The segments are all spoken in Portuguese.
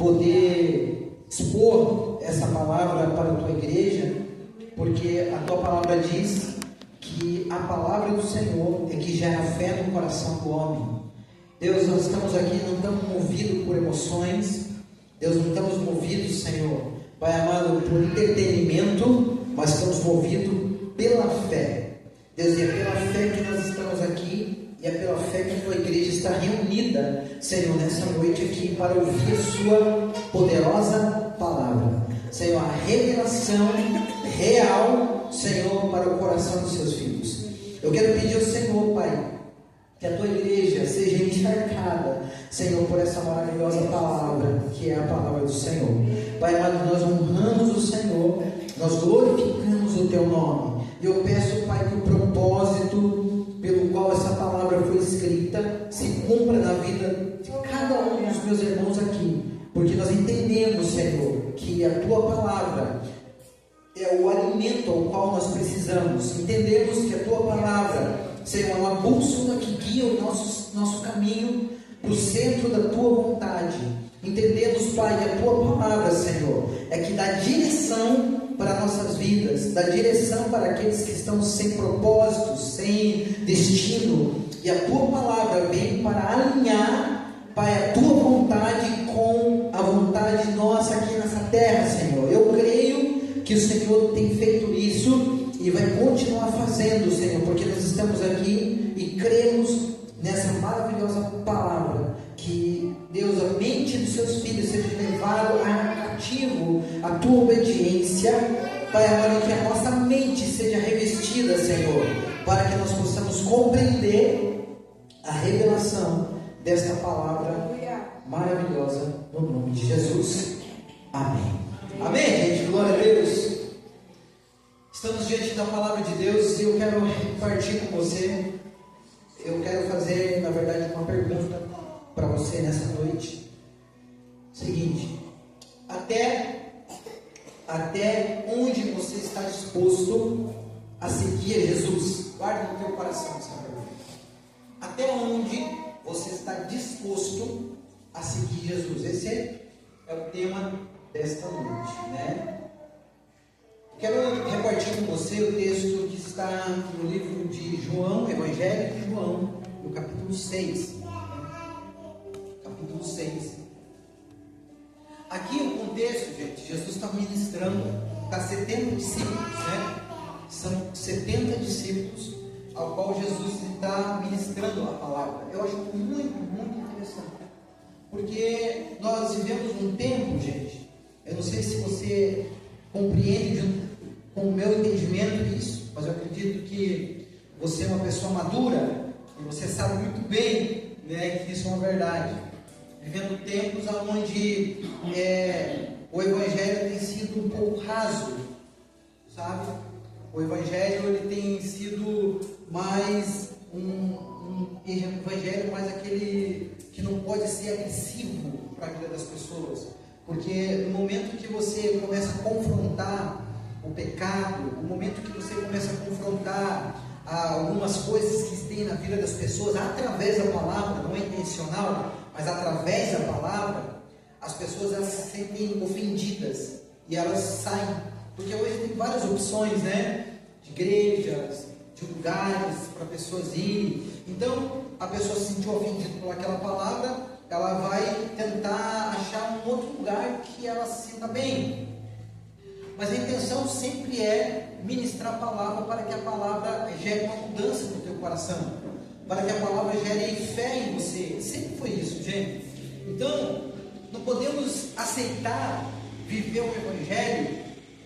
poder expor essa palavra para a tua igreja, porque a tua palavra diz que a palavra do Senhor é que gera fé no coração do homem. Deus, nós estamos aqui, não estamos movidos por emoções, Deus, não estamos movidos, Senhor, Pai amado, por entretenimento, mas estamos movidos pela fé. Deus, e é pela fé que nós estamos aqui, e é pela fé que a tua igreja está reunida, Senhor, nessa noite aqui, para ouvir a sua poderosa palavra. Senhor, a revelação real, Senhor, para o coração dos seus filhos. Eu quero pedir ao Senhor, Pai, que a tua igreja seja encharcada, Senhor, por essa maravilhosa palavra, que é a palavra do Senhor. Pai amado, nós honramos o Senhor, nós glorificamos o teu nome. E eu peço, Pai, que o propósito pelo qual essa palavra foi escrita se cumpra na vida de cada um dos meus irmãos aqui. Porque nós entendemos, Senhor, que a tua palavra é o alimento ao qual nós precisamos. Entendemos que a tua palavra, Senhor, é uma bússola que guia o nosso caminho para o centro da tua vontade. Entendemos, Pai, que a tua palavra, Senhor, é que dá direção para nossas vidas, dá direção para aqueles que estão sem propósito, sem destino. E a tua palavra vem para alinhar, Pai, a tua vontade com a vontade nossa aqui nessa terra, Senhor. Eu creio que o Senhor tem feito isso e vai continuar fazendo, Senhor, porque nós estamos aqui e cremos nessa maravilhosa palavra, que Deus, a mente dos seus filhos seja levado a cativo a tua obediência, Pai amado, que a nossa mente seja revestida, Senhor, para que nós possamos compreender a revelação desta palavra maravilhosa, no nome de Jesus. Amém. Amém, gente, glória a Deus. Estamos diante da palavra de Deus e eu quero partir com você. Eu quero fazer, na verdade, uma pergunta para você nessa noite. Seguinte: até onde você está disposto a seguir Jesus? Guarde no teu coração essa pergunta. Até onde você está disposto a seguir Jesus? Esse é o tema desta noite, né? Quero repartir com você o texto que está no livro de João, Evangelho de João, no capítulo 6. Capítulo 6. Aqui o contexto, gente, Jesus está ministrando para 70 discípulos, né? São 70 discípulos ao qual Jesus está ministrando a palavra. Eu acho muito, muito interessante. Porque nós vivemos um tempo, gente, eu não sei se você compreende com o meu entendimento isso, mas eu acredito que você é uma pessoa madura e você sabe muito bem, né, que isso é uma verdade. Vivendo tempos onde o Evangelho tem sido um pouco raso, sabe? O Evangelho ele tem sido mais um Evangelho mais aquele que não pode ser agressivo para a vida das pessoas. Porque no momento que você começa a confrontar o pecado, no momento que você começa a confrontar algumas coisas que tem na vida das pessoas através da palavra, não é intencional, mas através da palavra, as pessoas elas se sentem ofendidas e elas saem, porque hoje tem várias opções, né, de igrejas, de lugares para pessoas irem. Então a pessoa se sentiu ofendida por aquela palavra, ela vai tentar achar um outro lugar que ela se sinta bem. Mas a intenção sempre é ministrar a palavra para que a palavra gere uma mudança no teu coração, para que a palavra gere fé em você. Sempre foi isso, gente. Então, não podemos aceitar viver o Evangelho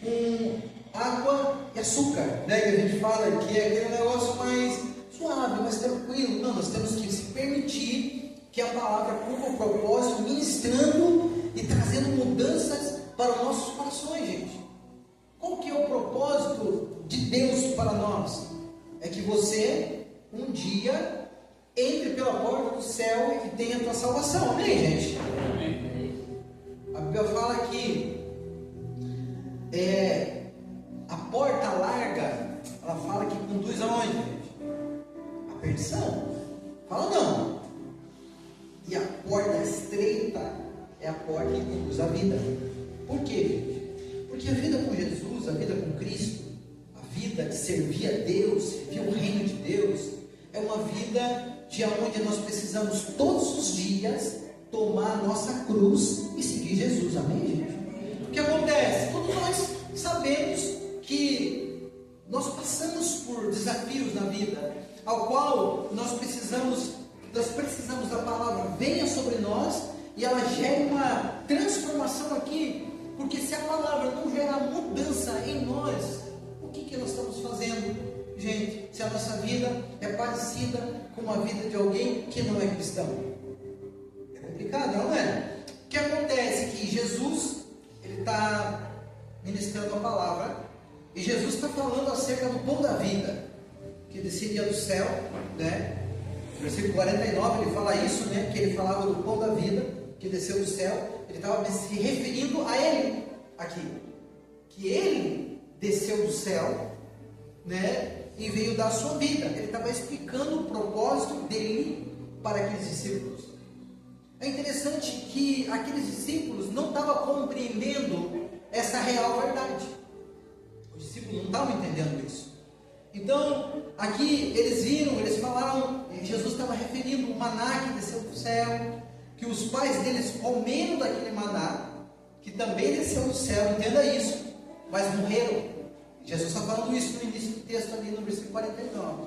com água e açúcar, né? Que a gente fala que é aquele negócio mais suave, mais tranquilo. Não, nós temos que se permitir que a palavra cumpra o propósito, ministrando e trazendo mudanças para os nossos corações, gente. Qual que é o propósito de Deus para nós? É que você, um dia, entre pela porta do céu e tenha a tua salvação. Amém, gente? Amém. A Bíblia fala que a porta larga, ela fala que conduz aonde, gente? A perdição. Fala não. E a porta estreita é a porta que conduz à vida. Por quê? Porque a vida com Jesus, a vida com Cristo, a vida de servir a Deus, servir o reino de Deus, é uma vida de onde nós precisamos todos os dias tomar a nossa cruz e seguir Jesus. Amém, gente? O que acontece? Todos nós sabemos que nós passamos por desafios na vida, ao qual nós precisamos da palavra venha sobre nós e ela gere uma transformação aqui, porque se a palavra não gerar mudança em nós, o que nós estamos fazendo, gente? Se a nossa vida é parecida com a vida de alguém que não é cristão, é complicado, não é? O que acontece é que Jesus, ele está ministrando a palavra, e Jesus está falando acerca do pão da vida, que desceria do céu, né? Versículo 49, ele fala isso, né? Que ele falava do pão da vida, que desceu do céu. Ele estava se referindo a ele, aqui. Que ele desceu do céu, né? E veio dar a sua vida. Ele estava explicando o propósito dele para aqueles discípulos. É interessante que aqueles discípulos não estavam compreendendo essa real verdade. Os discípulos não estavam entendendo isso. Então, aqui eles viram, eles falaram, Jesus estava referindo o maná que desceu do céu, que os pais deles comeram daquele maná, que também desceu do céu, entenda isso, mas morreram. Jesus está falando isso no início do texto ali no versículo 49.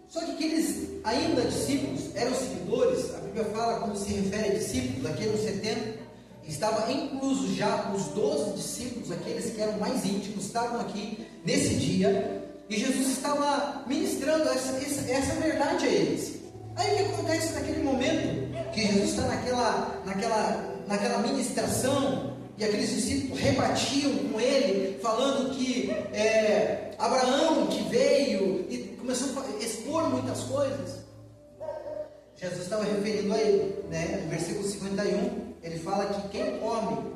Só que aqueles ainda discípulos eram seguidores, a Bíblia fala como se refere a discípulos, aqui eram 70, estava incluso já os 12 discípulos, aqueles que eram mais íntimos, estavam aqui nesse dia, e Jesus estava ministrando essa verdade a eles. Aí o que acontece naquele momento, que Jesus está naquela ministração, e aqueles discípulos rebatiam com ele, falando que Abraão que veio, e começou a expor muitas coisas. Jesus estava referindo a ele, né? No versículo 51, ele fala que quem come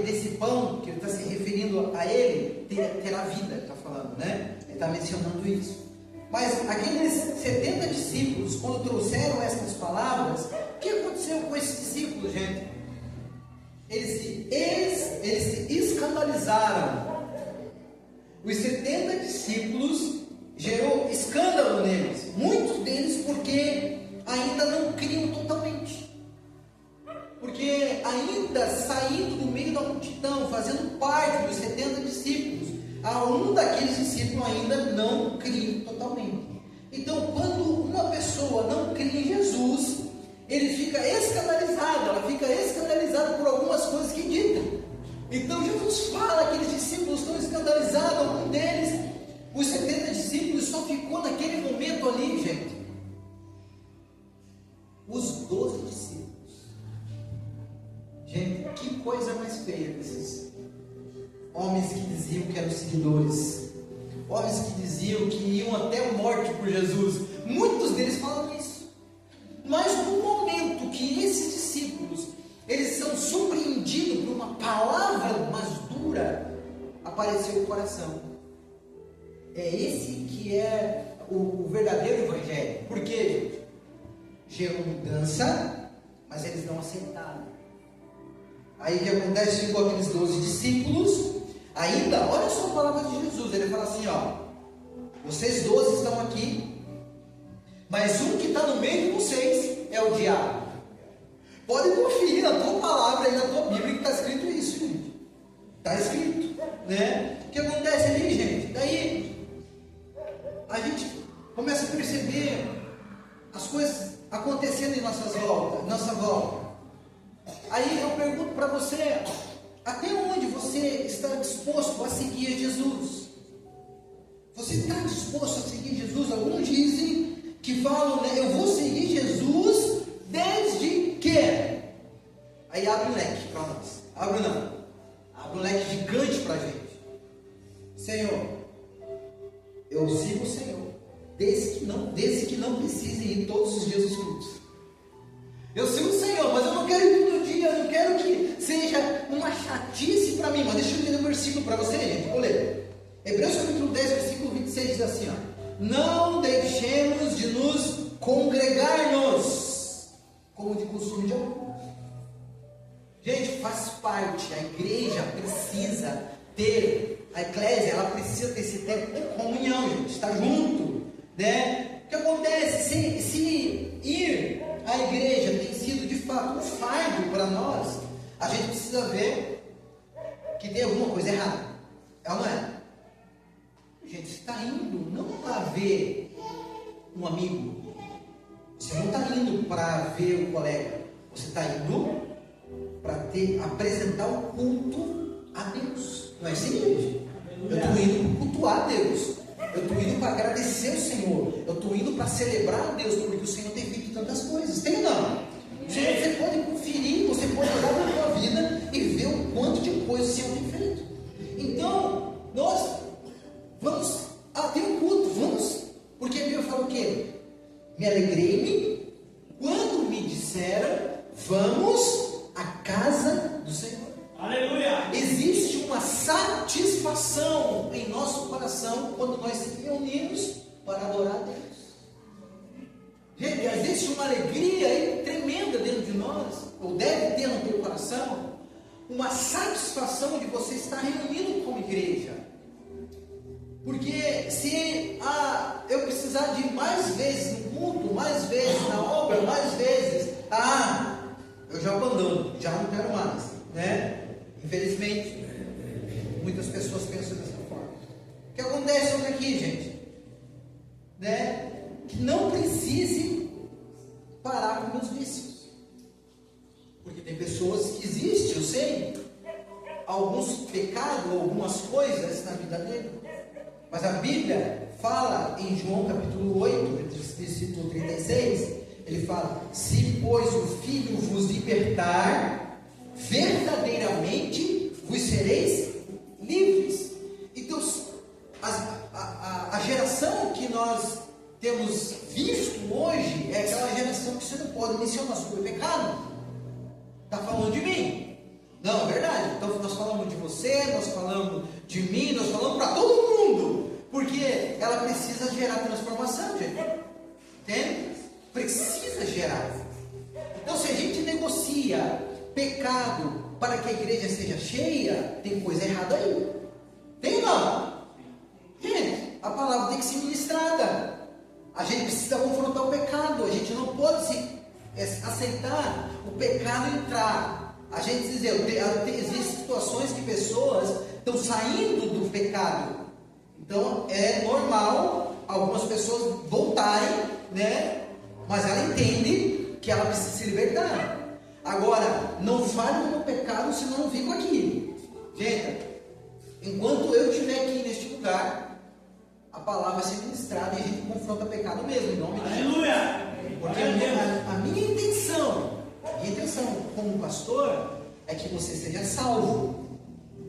desse pão, que ele está se referindo a ele, terá vida, ele está falando, né? Ele está mencionando isso. Mas aqueles 70 discípulos, quando trouxeram essas palavras, o que aconteceu com esses discípulos, gente? Eles se escandalizaram. Os 70 discípulos gerou escândalo neles, muitos deles porque ainda não criam totalmente. Porque ainda saindo do meio da multidão, fazendo parte dos 70 discípulos, a um daqueles discípulos ainda não cria totalmente. Então, quando uma pessoa não cria em Jesus, ele fica escandalizado, ela fica escandalizada por algumas coisas que ditam. Então Jesus fala, aqueles discípulos estão escandalizados, algum deles, os 70 discípulos, só ficou naquele momento ali, gente, os 12 discípulos. Gente, que coisa mais feia desses homens que diziam que eram seguidores, homens que diziam que iam até a morte por Jesus. Muitos deles falam isso. Mas no momento que esses discípulos, eles são surpreendidos por uma palavra mais dura, apareceu o coração. É esse que é o verdadeiro evangelho. Por quê, gente? Gerou mudança, mas eles não aceitaram. Aí o que acontece? Ficou aqueles 12 discípulos. Ainda, olha só a palavra de Jesus. Ele fala assim, ó: vocês 12 estão aqui, mas um que está no meio de vocês é o diabo. Pode conferir na tua palavra e na tua Bíblia que está escrito isso, gente. Está escrito, né? O que acontece ali, gente? Daí a gente começa a perceber as coisas acontecendo em nossa volta. Aí eu pergunto para você, até onde você está disposto a seguir Jesus? Você está disposto a seguir Jesus? Alguns dizem que falam, né, eu vou seguir Jesus desde que... Aí abre um leque para nós. Abre um leque gigante para a gente. Senhor, eu sigo o Senhor, desde que não precise ir todos os dias aos cultos. Eu sigo o Senhor, mas eu não quero ir todo dia, eu não quero que seja uma chatice para mim. Mas deixa eu ler um versículo para você, gente. Vou ler. Hebreus capítulo 10, versículo 26 diz assim, ó: não deixemos de nos congregar-nos, como de costume de alguns. faz parte, a igreja precisa ter, a eclésia, ela precisa ter esse tempo de comunhão, gente, estar junto, né? O que acontece, se ir à igreja tem sido de fato um fardo para nós, a gente precisa ver que tem alguma coisa errada, é ou não é? Gente, você está indo não para ver um amigo, você não está indo para ver o colega, você está indo para apresentar o culto a Deus, não é assim, gente? Eu estou indo para cultuar a Deus, eu estou indo para agradecer o Senhor, eu estou indo para celebrar a Deus, porque o Senhor tem feito tantas coisas, tem ou não? Você pode conferir, você pode olhar para a sua vida e ver o quanto de coisa o Senhor tem feito. Então, nós vamos ter um culto, vamos, porque a Bíblia fala o quê? Me alegrei-me quando me disseram, vamos à casa do Senhor. Aleluia! Existe uma satisfação em nosso coração quando nós nos reunimos para adorar a Deus. Gente, existe uma alegria aí tremenda dentro de nós, ou deve ter no teu coração, uma satisfação de você estar reunido como igreja. Porque se eu precisar de ir mais vezes no culto, mais vezes na obra, mais vezes, eu já abandono, já não quero mais, né? Infelizmente, muitas pessoas pensam dessa forma. O que acontece hoje aqui, gente? Né? Que não precise parar com meus vícios. Porque tem pessoas que existem, eu sei, alguns pecados, algumas coisas na vida dele. Mas a Bíblia fala em João capítulo 8, versículo 36, ele fala: se pois o Filho vos libertar, verdadeiramente vos sereis livres. Então, a geração que nós temos visto hoje é aquela geração que você não pode mencionar sobre o pecado. Está falando de mim? Não, é verdade. Então nós falamos de você, nós falamos de mim, nós falamos para todo mundo, porque ela precisa gerar transformação, gente. Entende? Precisa gerar. Então, se a gente negocia pecado para que a igreja seja cheia, tem coisa errada aí. Tem ou não? Gente, a palavra tem que ser ministrada. A gente precisa confrontar o pecado. A gente não pode aceitar o pecado entrar. A gente dizer, existem situações que pessoas estão saindo do pecado. Então é normal algumas pessoas voltarem, né? Mas ela entende que ela precisa se libertar. Agora, não fale no pecado se não fico aqui. Gente, enquanto eu estiver aqui neste lugar, a palavra vai ser ministrada e a gente confronta o pecado mesmo, em nome de Jesus. Aleluia! Porque a minha intenção como pastor é que você seja salvo.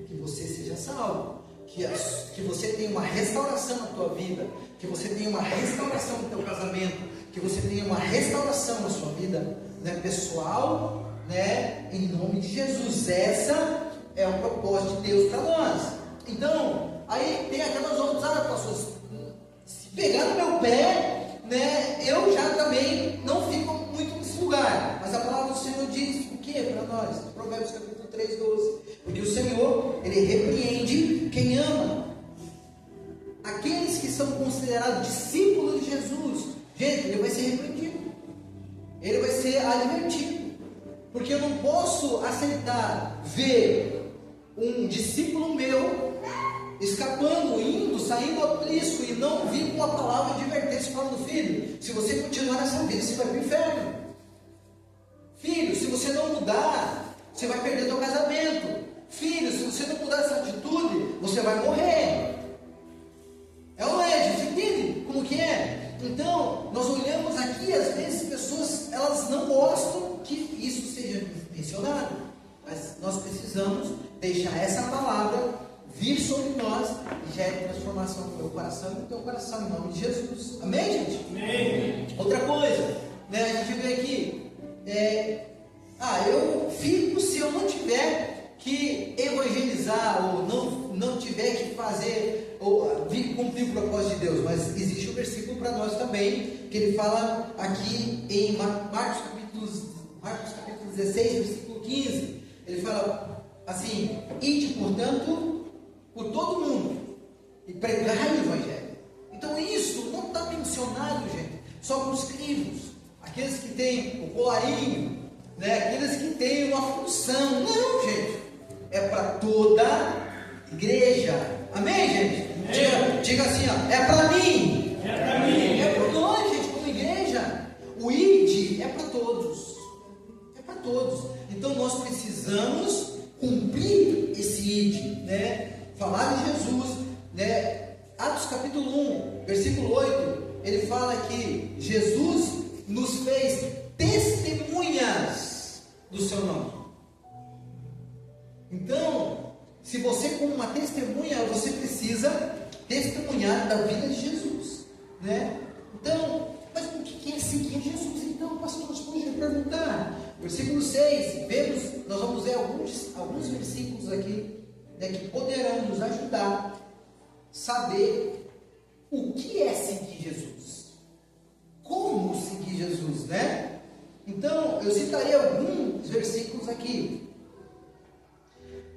Que você seja salvo. Que você tenha uma restauração na tua vida. Que você tenha uma restauração no teu casamento. Que você tenha uma restauração na sua vida, né, pessoal, né, em nome de Jesus. Essa é o propósito de Deus para nós. Então, aí tem aquelas outras pessoas, se pegar no meu pé, né, eu já também não fico muito nesse lugar. Mas a palavra do Senhor diz o que para nós? Provérbios capítulo 3, 12. Porque o Senhor, Ele repreende quem ama. Aqueles que são considerados discípulos de Jesus, gente, ele vai ser repreendido. Ele vai ser advertido. Porque eu não posso aceitar ver um discípulo meu escapando, indo, saindo ao risco e não vir com uma palavra de advertência falando: filho, se você continuar nessa vida, você vai para o inferno. Filho, se você não mudar, você vai perder seu casamento. Filho, se você não mudar essa atitude, você vai morrer. É ou não é, gente? Entende como que é? Então, nós olhamos aqui, às vezes, pessoas, elas não gostam que isso seja mencionado. Mas nós precisamos deixar essa palavra vir sobre nós e gere transformação no teu coração e no teu coração, em nome de Jesus. Amém, gente? Amém. Outra coisa, né, a gente vê aqui, eu fico se eu não tiver que evangelizar, ou não tiver que fazer, ou vir cumprir o propósito de Deus. Mas existe um versículo para nós também, que ele fala aqui em Marcos capítulo 16, versículo 15, ele fala assim: ide, portanto, por todo mundo e pregai o Evangelho. Então isso não está mencionado, gente, só para os crivos, aqueles que têm o colarinho, né? Aqueles que têm uma função. Não, gente, é para toda a igreja. Amém, gente? Diga assim, ó, é para mim. É para mim. É para nós, gente, como igreja. O ID é para todos. É para todos. Então nós precisamos cumprir esse ID, né? Falar de Jesus, né? Atos capítulo 1, versículo 8, ele fala que Jesus nos fez testemunhas do seu nome. Então, se você como uma testemunha, você precisa testemunhar da vida de Jesus, né? Então, mas o que é seguir Jesus? Então, pastor, nós podemos perguntar. Versículo 6, nós vamos ver alguns versículos aqui, né, que poderão nos ajudar a saber o que é seguir Jesus. Como seguir Jesus, né? Então, eu citarei alguns versículos aqui.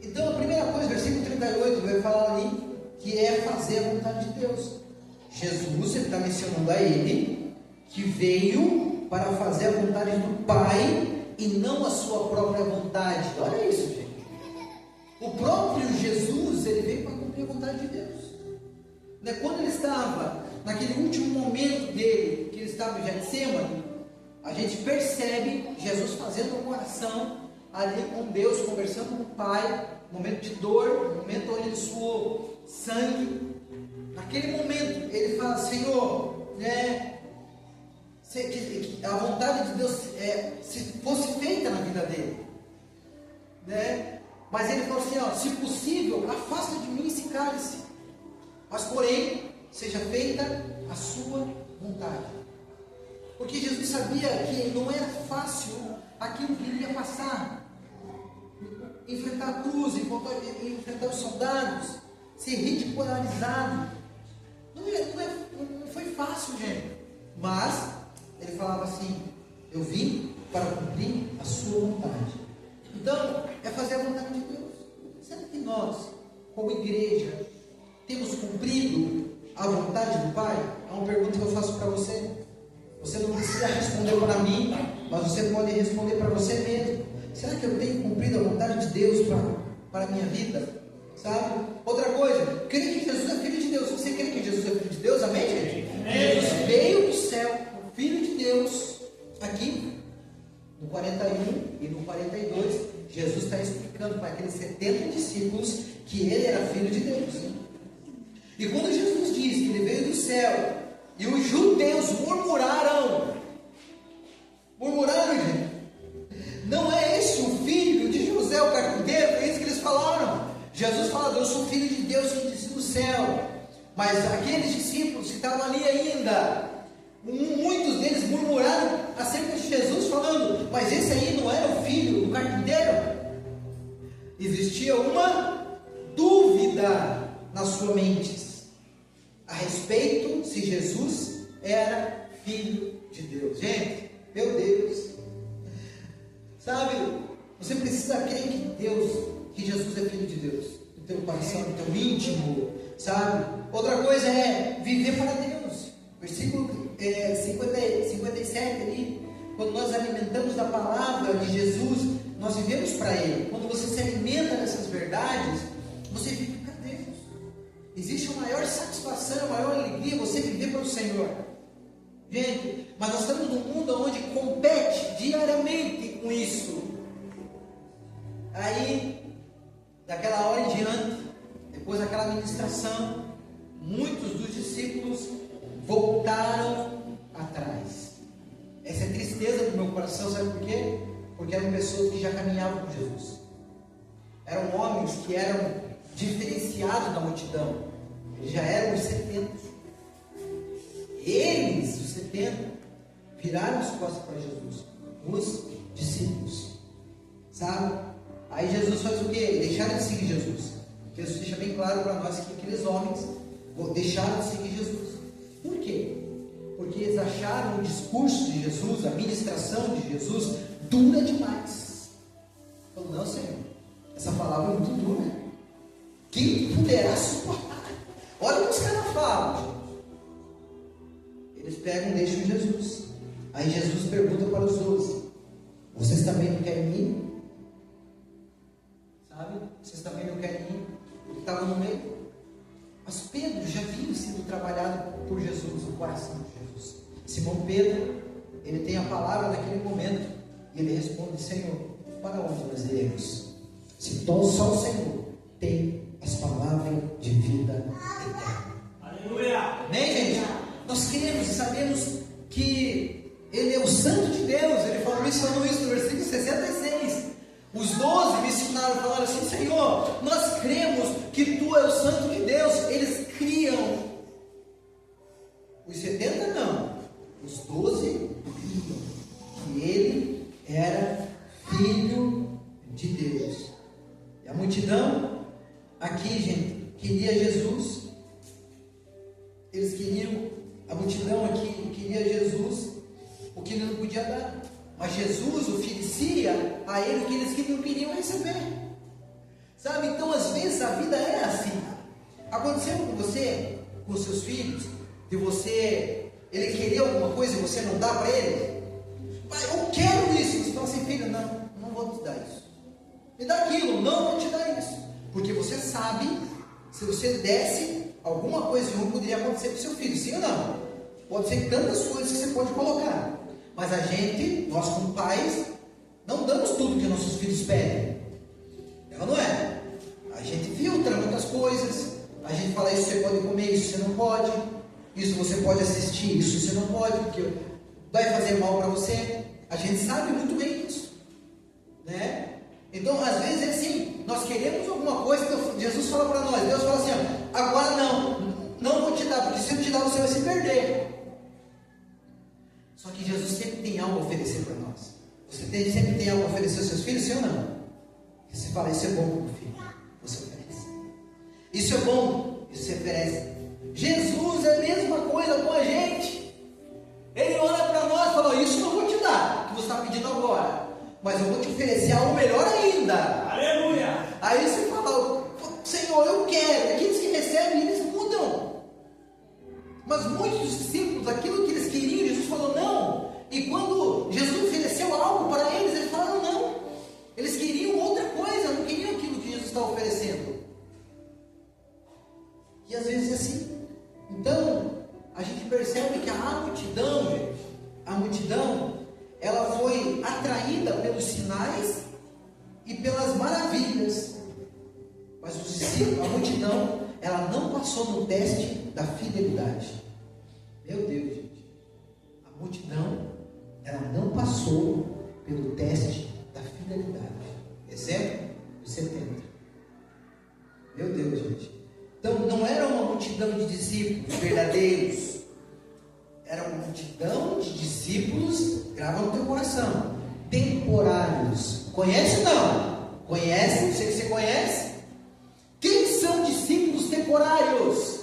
Então, a primeira coisa, versículo 38, vai falar ali que é fazer a vontade de Deus. Jesus, ele está mencionando a ele que veio para fazer a vontade do Pai e não a sua própria vontade. Olha isso, gente. O próprio Jesus, ele veio para cumprir a vontade de Deus. Né? Quando ele estava naquele último momento dele, que ele estava em Getsemane, a gente percebe Jesus fazendo uma oração ali com Deus, conversando com o Pai, momento de dor, momento onde ele suou sangue. Naquele momento ele fala: Senhor, né, que a vontade de Deus se fosse feita na vida dele, né? Mas ele falou assim: ó, se possível, afasta de mim esse cálice, mas porém seja feita a sua vontade. Porque Jesus sabia que não era fácil aquilo que ele ia passar, enfrentar a cruz, enfrentar os soldados, ser ridicularizado. Não foi fácil, gente. Mas ele falava assim: eu vim para cumprir a sua vontade. Então, é fazer a vontade de Deus. Será que nós, como igreja, temos cumprido a vontade do Pai? É uma pergunta que eu faço para você. Você não precisa responder para mim, mas você pode responder para você mesmo. Será que eu tenho cumprido a vontade de Deus para a minha vida? Sabe? Outra coisa, creio que Jesus é Filho de Deus. Você crê que Jesus é Filho de Deus? Amém, gente? Amém. Jesus veio do céu, o Filho de Deus. Aqui, no 41 e no 42, Jesus está explicando para aqueles 70 discípulos que ele era Filho de Deus. E quando Jesus diz que ele veio do céu, e os judeus murmuraram, gente, não é esse o filho de José o carpinteiro? É isso que eles falaram. Jesus fala: eu sou filho de Deus que desceu do céu. Mas aqueles discípulos que estavam ali ainda, muitos deles murmuraram acerca de Jesus, falando: mas esse aí não era o filho do carpinteiro? Existia uma dúvida nas suas mentes a respeito se Jesus era filho de Deus. Gente, meu Deus, sabe, você precisa crer que Jesus é filho de Deus, no teu coração, no teu íntimo, sabe? Outra coisa é viver para Deus. Versículo 57 ali, quando nós alimentamos da palavra de Jesus, nós vivemos para Ele. Quando você se alimenta dessas verdades, você vive para Deus. Existe uma maior satisfação, uma maior alegria você viver para o Senhor. Gente, mas nós estamos num mundo onde compete diariamente com isso. Aí, daquela hora em diante, depois daquela ministração, muitos dos discípulos voltaram atrás. Essa é a tristeza do meu coração, sabe por quê? Porque eram pessoas que já caminhavam com Jesus. Eram homens que eram diferenciados da multidão. Eles já eram os 70. Eles, os 70, viraram as costas para Jesus, os discípulos, sabe? Aí Jesus faz o quê? Deixaram de seguir Jesus. Jesus deixa bem claro para nós que aqueles homens deixaram de seguir Jesus. Por quê? Porque eles acharam o discurso de Jesus, a ministração de Jesus, dura demais. Falou: não, Senhor, essa palavra é muito dura. Quem poderá suportar? Olha o que os caras falam. Eles pegam e deixam Jesus. Aí Jesus pergunta para os 12: vocês também não querem ir? Sabe? Vocês também não querem ir? Ele estava no meio. Mas Pedro já vinha sendo trabalhado por Jesus, o coração de Jesus. Simão Pedro, ele tem a palavra naquele momento. E ele responde: Senhor, para onde nós iremos? Se só o Senhor tem as palavras de vida eterna. Aleluia! Amém, gente? Nós queremos e sabemos que Ele é o Santo de Deus. Ele mencionou isso no versículo 66. Os 12 missionários falaram assim: Senhor, nós cremos que Tu é o Santo de Deus. Eles criam. Os 70 não. Os 12 criam que Ele era Filho de Deus. E a multidão aqui, gente, queria Jesus. Eles queriam, a multidão aqui queria Jesus, o que ele não podia dar. Mas Jesus oferecia a ele o que eles queriam receber. Sabe? Então, às vezes, a vida é assim. Aconteceu com você, com seus filhos, de você, ele querer alguma coisa e você não dá para ele? Pai, eu quero isso. Você fala assim: filho, não vou te dar isso. Me dá aquilo, não vou te dar isso. Porque você sabe, se você desse, alguma coisa de ruim poderia acontecer com seu filho, sim ou não? Pode ser tantas coisas que você pode colocar. Mas a gente, nós como pais, não damos tudo que nossos filhos pedem. Não é? A gente filtra muitas coisas. A gente fala: isso você pode comer, isso você não pode. Isso você pode assistir, isso você não pode, porque vai fazer mal para você. A gente sabe muito bem disso, né? Então, às vezes é assim, nós queremos alguma coisa, então Jesus fala para nós, Deus fala assim: ó, agora não vou te dar, porque se eu te dar você vai se perder. Só que Jesus sempre tem algo a oferecer para nós. Você sempre tem algo a oferecer aos seus filhos, sim ou não? E você fala: isso é bom para o filho, você oferece. Isso é bom, isso você oferece. Jesus é a mesma coisa com a gente. Ele olha para nós e fala: isso eu não vou te dar, que você está pedindo agora, mas eu vou te oferecer algo melhor ainda. Aleluia! Aí você fala: Senhor, eu quero. Aqueles que recebem, eles mudam. Mas muitos dos discípulos, aquilo que eles queriam, Jesus falou não. E quando Jesus ofereceu algo para eles, eles falaram não. Eles queriam outra coisa, não queriam aquilo que Jesus estava oferecendo. E às vezes é assim. Então, a gente percebe que a multidão, ela foi atraída pelos sinais e pelas maravilhas. Mas os discípulos, a multidão, ela não passou no teste da fidelidade. Meu Deus, gente. A multidão, ela não passou pelo teste da fidelidade. Exemplo, os 70. Meu Deus, gente. Então, não era uma multidão de discípulos verdadeiros. Era uma multidão de discípulos, grava no teu coração, temporários. Conhece ou não? Conhece? Sei que você conhece. Quem são discípulos temporários?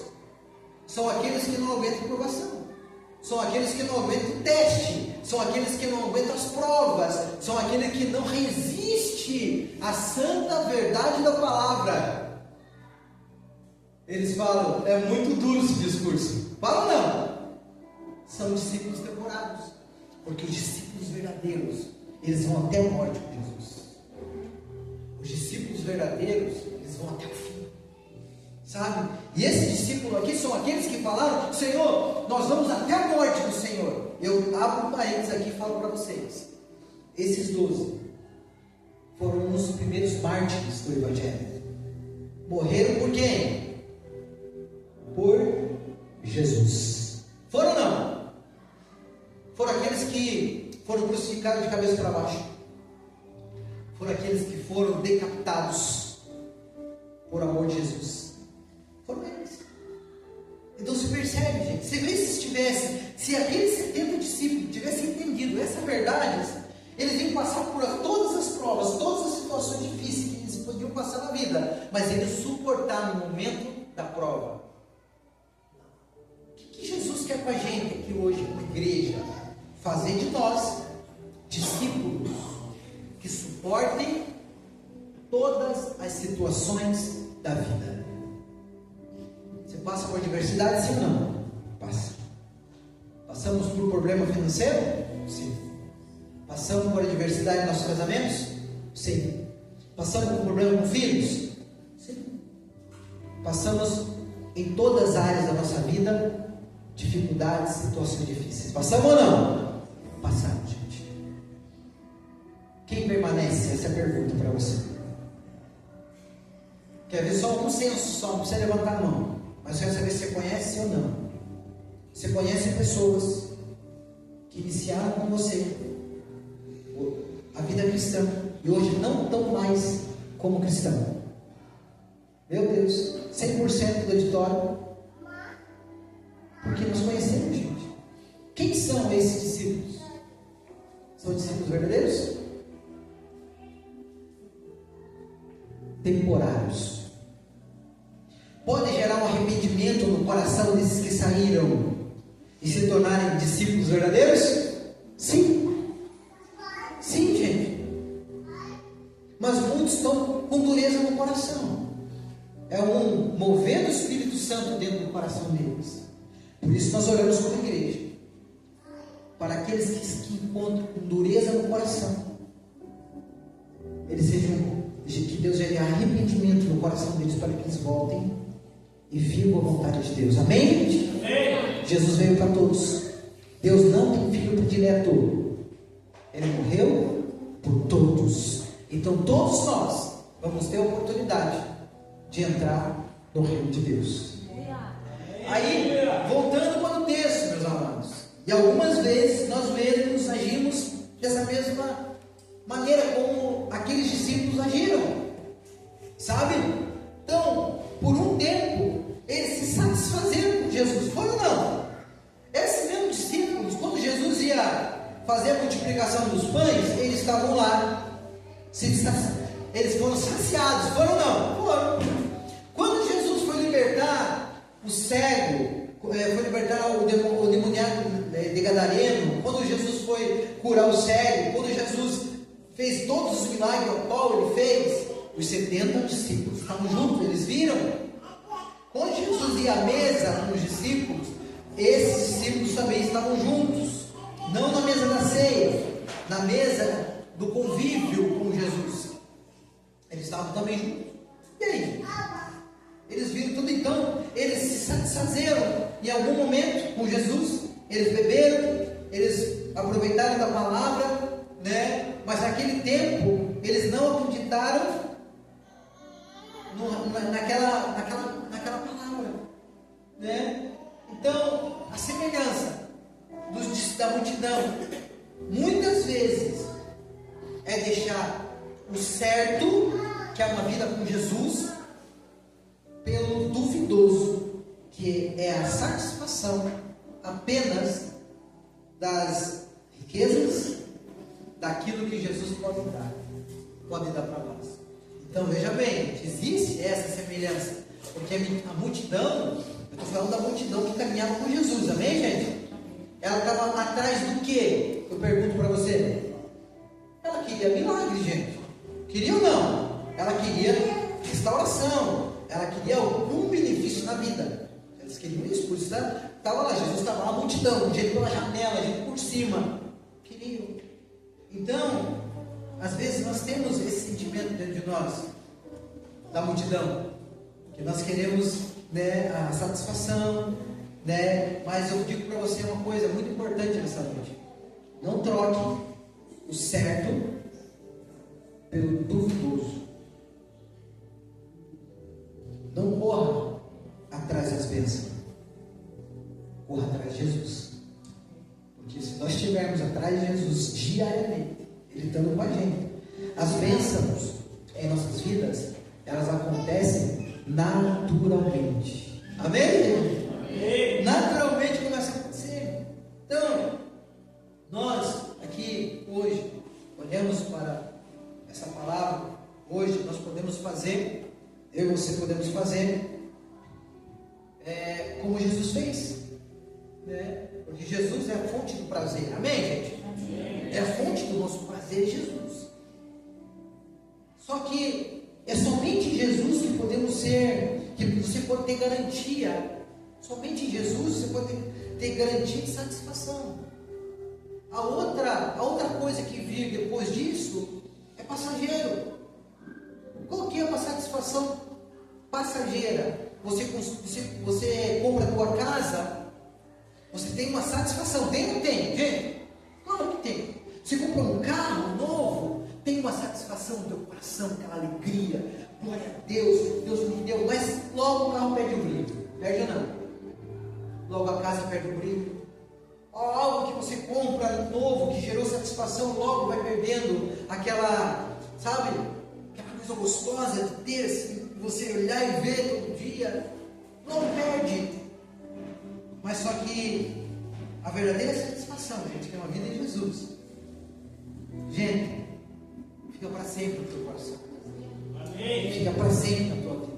São aqueles que não aguentam provação. São aqueles que não aguentam o teste. São aqueles que não aguentam as provas. São aqueles que não resistem à santa verdade da palavra. Eles falam: é muito duro esse discurso. Fala não. São discípulos temporários. Porque os discípulos verdadeiros, eles vão até a morte com Jesus. Os discípulos verdadeiros, eles vão até o fim. Sabe? E esses discípulos aqui são aqueles que falaram: Senhor, nós vamos até a morte do Senhor. Eu abro um parênteses aqui e falo para vocês. Esses 12 foram os primeiros mártires do Evangelho. Morreram por quem? Por Jesus. Foram ou não? Foram aqueles que foram crucificados de cabeça para baixo. Foram aqueles que foram decapitados por amor de Jesus. Foram eles. Então se percebe, gente. Você vê se aqueles 70 discípulos tivessem entendido essa verdade, eles iam passar por todas as provas, todas as situações difíceis que eles podiam passar na vida, mas eles suportaram no momento da prova. O que Jesus quer com a gente aqui hoje, como igreja? Fazer de nós discípulos que suportem todas as situações da vida. Você passa por adversidade, sim ou não? Passa. Passamos por problema financeiro? Sim. Passamos por adversidade em nossos casamentos? Sim. Passamos por problema com filhos? Sim. Passamos em todas as áreas da nossa vida dificuldades, situações difíceis. Passamos ou não? Passamos, gente. Quem permanece? Essa é a pergunta para você. Quer ver só um senso, só não precisa levantar a mão, mas eu quero saber se você conhece ou não. Você conhece pessoas que iniciaram com você a vida cristã e hoje não estão mais como cristão? Meu Deus, 100% do auditório, porque nós conhecemos, gente. Quem são esses discípulos? São discípulos verdadeiros? Temporários. Pode gerar um arrependimento no coração desses que saíram e se tornarem discípulos verdadeiros? Sim. Sim, gente. Mas muitos estão com dureza no coração. É um mover do Espírito Santo dentro do coração deles. Por isso nós oramos como igreja, para aqueles que encontram com dureza no coração, eles sejam, que Deus gere arrependimento no coração deles, para que eles voltem e vivam a vontade de Deus. Amém, gente? Amém. Jesus veio para todos. Deus não tem filho predileto. Ele morreu por todos. Então todos nós vamos ter a oportunidade de entrar no reino de Deus. Aí, voltando para o texto, meus amados, e algumas vezes nós mesmos agimos dessa mesma maneira como aqueles discípulos agiram, sabe? Então, por um tempo, eles se satisfazeram com Jesus, foi ou não? Esses mesmos discípulos, quando Jesus ia fazer a multiplicação dos pães, eles estavam lá, eles foram saciados, foram ou não? Foram. Quando Jesus foi libertar o cego, foi libertar o demoniado de Gadareno, quando Jesus foi curar o cego, quando Jesus fez todos os milagres ao qual ele fez, os 70 discípulos estavam juntos, eles viram. Quando Jesus ia à mesa com os discípulos, esses discípulos também estavam juntos, não na mesa da ceia, na mesa do convívio com Jesus, eles estavam também juntos. E aí? Eles viram tudo, então eles se satisfazeram em algum momento com Jesus, eles beberam, eles aproveitaram da palavra, né? Mas naquele tempo eles não acreditaram naquela palavra, né? Então a semelhança da multidão muitas vezes é deixar o certo, que é uma vida com Jesus, pelo duvidoso, que é a satisfação apenas das riquezas, daquilo que Jesus pode dar para nós. Então veja bem, existe essa semelhança, porque a multidão, eu estou falando da multidão que caminhava com Jesus, amém, gente? Ela estava atrás do que? Eu pergunto para você. Ela queria milagre, gente. Queria ou não? Ela queria restauração. Ela queria algum benefício na vida. Eles queriam isso, por isso estava lá, Jesus estava lá, a multidão, gente pela janela, gente por cima. Queriam. Então, às vezes nós temos esse sentimento dentro de nós, da multidão, que nós queremos, né, a satisfação, né? Mas eu digo para você uma coisa muito importante nessa noite: não troque o certo pelo duvidoso. Não corra atrás das bênçãos, corra atrás de Jesus. Porque se nós estivermos atrás de Jesus diariamente, Ele estando com a gente, as bênçãos em nossas vidas, elas acontecem naturalmente. Amém? Amém. Naturalmente começa a acontecer. Então, nós aqui hoje olhamos para essa palavra. Hoje nós podemos fazer, eu e você podemos fazer como Jesus fez, né? Porque Jesus é a fonte do prazer. Amém, gente? Amém. É a fonte do nosso prazer, Jesus. Só que você pode ter garantia. Somente em Jesus você pode ter garantia de satisfação. A outra coisa que vir depois disso é passageiro. Qual que é uma satisfação passageira? Você compra a tua casa, você tem uma satisfação. Tem ou não tem, gente? Claro que tem. Você compra um carro novo, tem uma satisfação no teu coração, aquela alegria. Glória a Deus, Deus me deu. Mas logo o carro perde o brilho. Perde ou não? Logo a casa perde o brilho. Algo que você compra novo, que gerou satisfação, logo vai perdendo aquela, sabe? Aquela coisa gostosa de ter, assim, você olhar e ver todo dia. Logo perde. Mas só que a verdadeira satisfação, gente, que é uma vida em Jesus, gente, fica para sempre no teu coração. Amém. Fica para sempre na tua vida.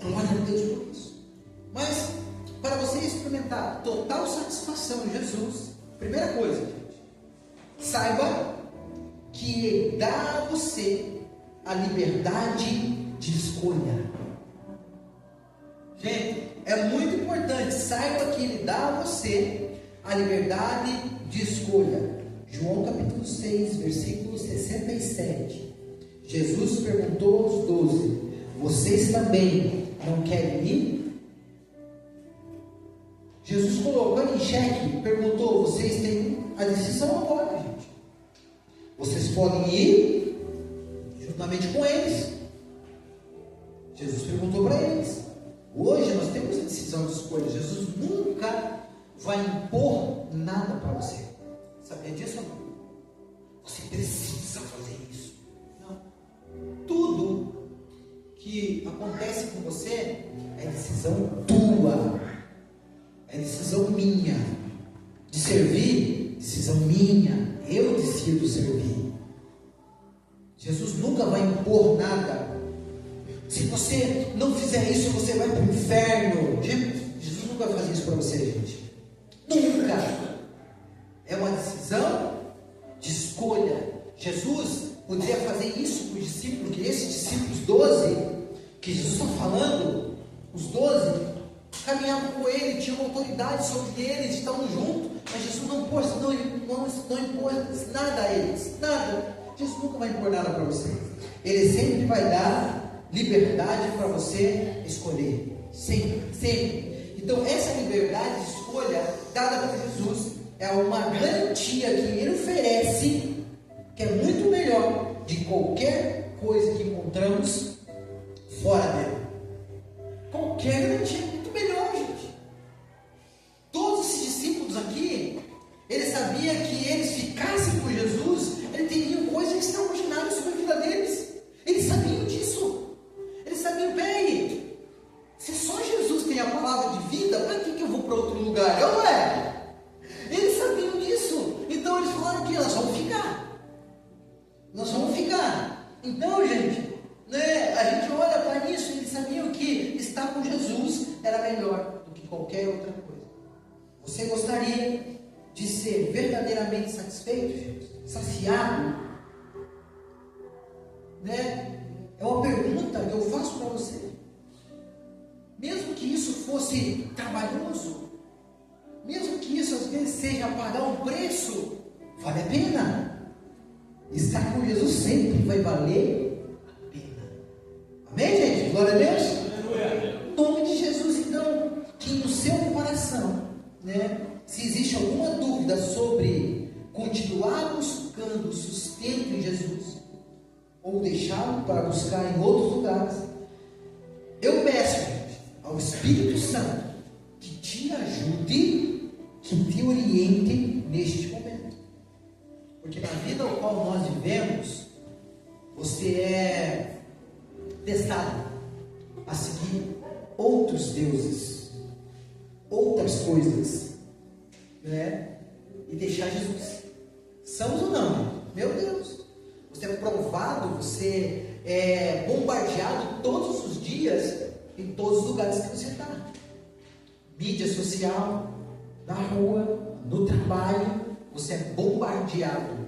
Glória a Deus por isso. Mas para você experimentar total satisfação em Jesus, primeira coisa, gente, saiba que Ele dá a você a liberdade de escolha. Gente, é muito importante, saiba que Ele dá a você a liberdade de escolha. João capítulo 6, versículo 67. Jesus perguntou aos 12: vocês também não querem ir? Jesus colocou em xeque, perguntou: vocês têm a decisão agora, gente. Vocês podem ir juntamente com eles. Jesus perguntou para eles. Hoje nós temos a decisão de escolha. Jesus nunca vai impor nada para você. Sabia disso ou não? Você precisa fazer isso. Não. Tudo que acontece com você é decisão tua. É decisão minha. De servir, decisão minha. Eu decido servir. Jesus nunca vai impor nada. Se você não fizer isso, você vai para o inferno. Jesus nunca vai fazer isso para você, gente. Nunca. É uma decisão de escolha. Jesus poderia fazer isso com os discípulos, que esses discípulos 12, que Jesus está falando, os 12, caminhavam com Ele, tinham autoridade sobre eles, estavam juntos, mas Jesus não impôs nada a eles, nada. Jesus nunca vai impor nada para você. Ele sempre vai dar liberdade para você escolher, sempre, sempre. Então essa liberdade de escolha dada por Jesus é uma garantia que Ele oferece, que é muito melhor de qualquer coisa que encontramos fora dele. Qualquer garantia é muito melhor, gente. Todos esses discípulos aqui, eles sabiam que eles ficassem com Jesus, eles teriam coisas extraordinárias sobre a vida deles. Eles sabiam disso. Eles sabiam, peraí, se só Jesus tem a palavra de vida, para que eu vou para outro lugar? Eu não é? Eles sabiam disso. Então eles falaram que nós vamos ficar. Nós vamos ficar. Então, gente, né, a gente olha para isso e eles sabiam que estar com Jesus era melhor do que qualquer outra coisa. Você gostaria de ser verdadeiramente satisfeito, gente? Saciado? Né? É uma pergunta que eu faço para você. Mesmo que isso fosse trabalhoso, mesmo que isso às vezes seja pagar um preço, vale a pena. Estar com Jesus sempre vai valer a pena. Amém, gente? Glória a Deus. Em nome de Jesus, então, que no seu coração, né, se existe alguma dúvida sobre continuar buscando o sustento em Jesus, ou deixá-lo para buscar em outros lugares, eu peço, gente, ao Espírito Santo que te ajude, que te oriente neste momento. Porque na vida ao qual nós vivemos, você é testado a seguir outros deuses, outras coisas, né? E deixar Jesus. Somos ou não? Meu Deus! Você é provado, você é bombardeado todos os dias, em todos os lugares que você está. Mídia social, na rua, no trabalho, você é bombardeado.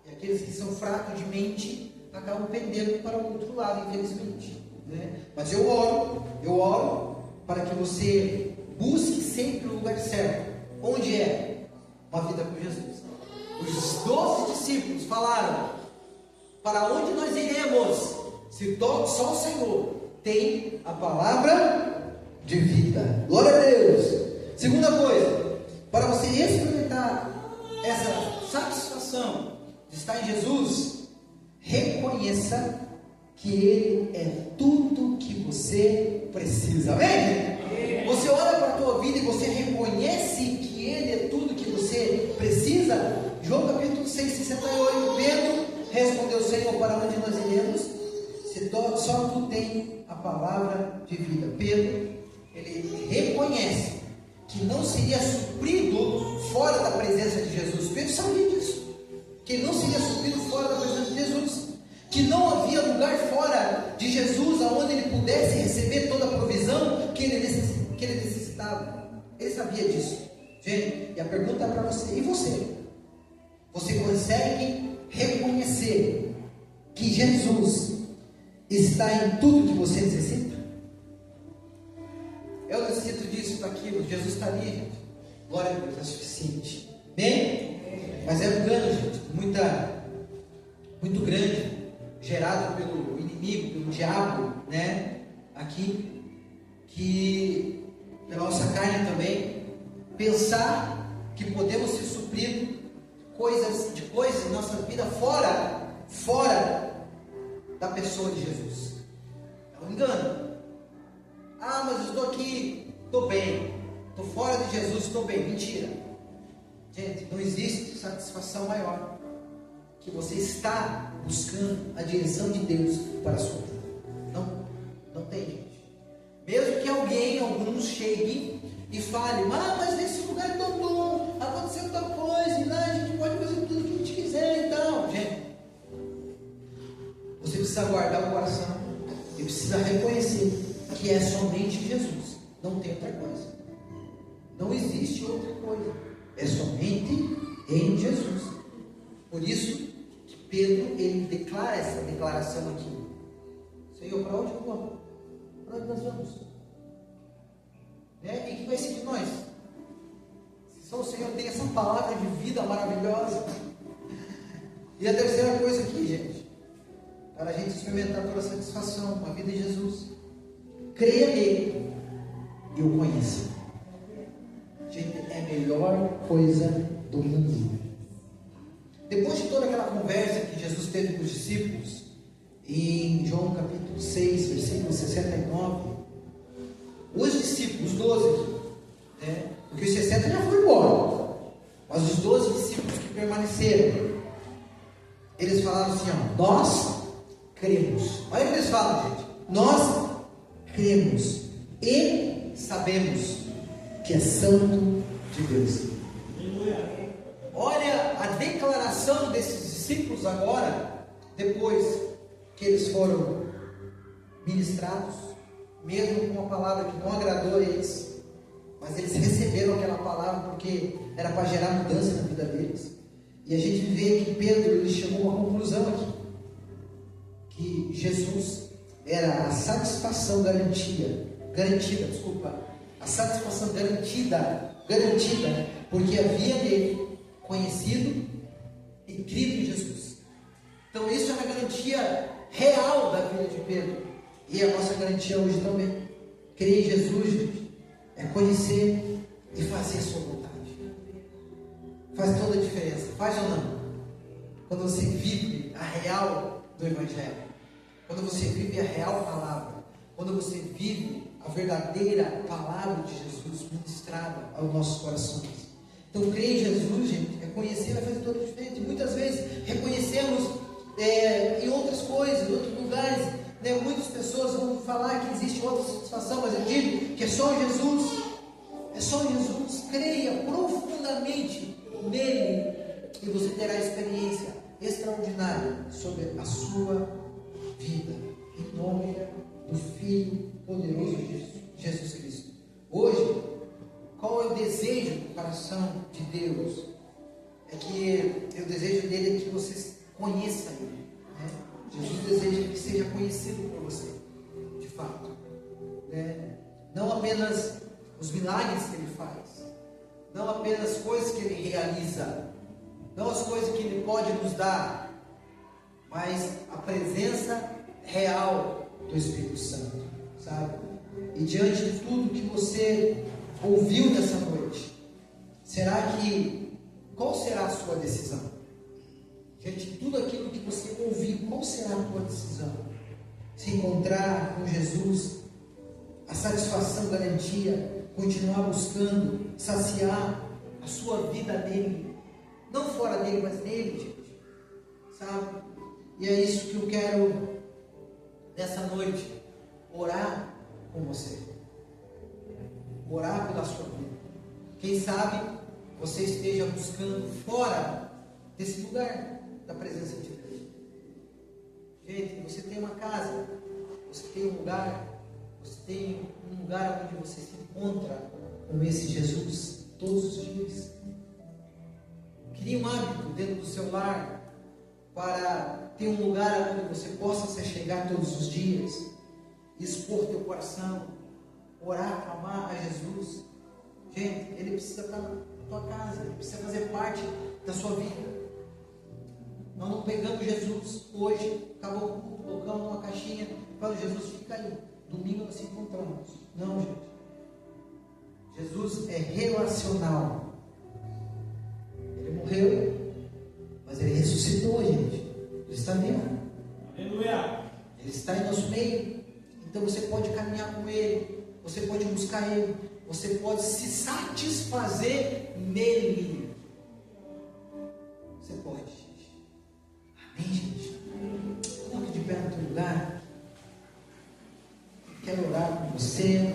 E aqueles que são fracos de mente acabam pendendo para o outro lado, infelizmente. né? Mas eu oro para que você busque sempre o lugar certo. Onde é? Uma vida com Jesus. Os 12 discípulos falaram: para onde nós iremos, se só o Senhor tem a palavra de vida? Glória a Deus. Segunda coisa, para você experimentar essa satisfação de estar em Jesus, reconheça que Ele é tudo que você precisa. Amém? Você olha para a tua vida e você reconhece que Ele é tudo que você precisa. João capítulo 6, 68, Pedro respondeu: Senhor, para onde nós iremos? Se só tu tem a palavra de vida. Pedro, ele reconhece que não seria suprido fora da presença de Jesus. Pedro sabia disso, que ele não seria suprido fora da presença de Jesus, que não havia lugar fora de Jesus aonde ele pudesse receber toda a provisão que ele necessitava. Ele sabia disso. Gente, e a pergunta é para você: e você? Você consegue reconhecer que Jesus está em tudo que você necessita? Eu necessito disso, daquilo. Jesus está ali, gente. Glória a Deus, é suficiente. Bem? Mas é um engano, gente, muito grande, gerado pelo inimigo, pelo diabo, né? Aqui, que pela nossa carne também, pensar que podemos ser supridos de coisas em nossa vida fora da pessoa de Jesus. É um engano. Ah, mas eu estou aqui, estou bem, estou fora de Jesus, estou bem. Mentira. Gente, não existe satisfação maior que você estar buscando a direção de Deus para a sua vida. Não tem, gente. Mesmo que alguns cheguem e falem: mas nesse lugar é tão bom, aconteceu tal coisa, e lá a gente pode fazer tudo o que a gente quiser. Então, gente, você precisa guardar o coração e precisa reconhecer que é somente Jesus, não tem outra coisa, não existe outra coisa, é somente em Jesus. Por isso que Pedro, ele declara essa declaração aqui: Senhor, para onde eu vou? Para onde nós vamos? Né? E que vai ser de nós? Se só o Senhor tem essa palavra de vida maravilhosa. E a terceira coisa aqui, gente, para a gente experimentar toda a satisfação, uma vida em Jesus: creia nele e o conheça. Gente, é a melhor coisa do mundo. Depois de toda aquela conversa que Jesus teve com os discípulos, em João capítulo 6, versículo 69, os discípulos, 12, né? Porque os 60 já foram embora, mas os 12 discípulos que permaneceram, eles falaram assim: nós cremos. Olha o que eles falam, gente: nós cremos e sabemos que é santo de Deus. Olha a declaração desses discípulos agora, depois que eles foram ministrados, mesmo com uma palavra que não agradou a eles, mas eles receberam aquela palavra porque era para gerar mudança na vida deles. E a gente vê que Pedro, ele chegou a uma conclusão aqui, que Jesus era a satisfação garantida, a satisfação garantida, porque havia nele conhecido e crido em Jesus. Então isso é uma garantia real da vida de Pedro, e a nossa garantia hoje também. Crer em Jesus, gente, é conhecer e fazer a sua vontade. Faz toda a diferença, faz ou não? Quando você vive a real do Evangelho, quando você vive a real palavra, quando você vive a verdadeira palavra de Jesus ministrada aos nossos corações. Então, crer em Jesus, gente, é conhecer, vai fazer toda a diferença. E muitas vezes reconhecemos em outras coisas, em outros lugares, né? Muitas pessoas vão falar que existe outra satisfação, mas eu digo que é só Jesus. É só Jesus. Creia profundamente nele e você terá experiência extraordinária sobre a sua vida, em nome do Filho poderoso de Jesus Cristo. Hoje, qual é o desejo do coração de Deus? É que o desejo dele é que você conheça ele, né? Jesus deseja que seja conhecido por você, de apenas os milagres que Ele faz, não apenas as coisas que Ele realiza, não as coisas que Ele pode nos dar, mas a presença real do Espírito Santo, sabe? E diante de tudo que você ouviu nessa noite, qual será a sua decisão? Diante de tudo aquilo que você ouviu, qual será a tua decisão? Se encontrar com Jesus, a satisfação, garantia, continuar buscando, saciar a sua vida nele, não fora dele, mas nele, gente, sabe? E é isso que eu quero, nessa noite, orar com você, orar pela sua vida. Quem sabe você esteja buscando fora desse lugar da presença de Deus. Gente, você tem uma casa, você tem um lugar, você tem um lugar onde você se encontra com esse Jesus todos os dias. Crie um hábito dentro do seu lar para ter um lugar onde você possa se chegar todos os dias, expor teu coração, orar, clamar a Jesus. Gente, Ele precisa estar na tua casa, Ele precisa fazer parte da sua vida. Nós não pegamos Jesus hoje, acabou o culto, colocamos numa caixinha, falando, Jesus, fica aí, domingo nós se encontramos. Não, gente. Jesus é relacional. Ele morreu, mas Ele ressuscitou, gente. Ele está vivo. Aleluia. Ele está em nosso meio. Então você pode caminhar com Ele, você pode buscar Ele, você pode se satisfazer nele. Você pode, gente. Amém, gente? Coloque de pé no teu lugar. Quero orar com você.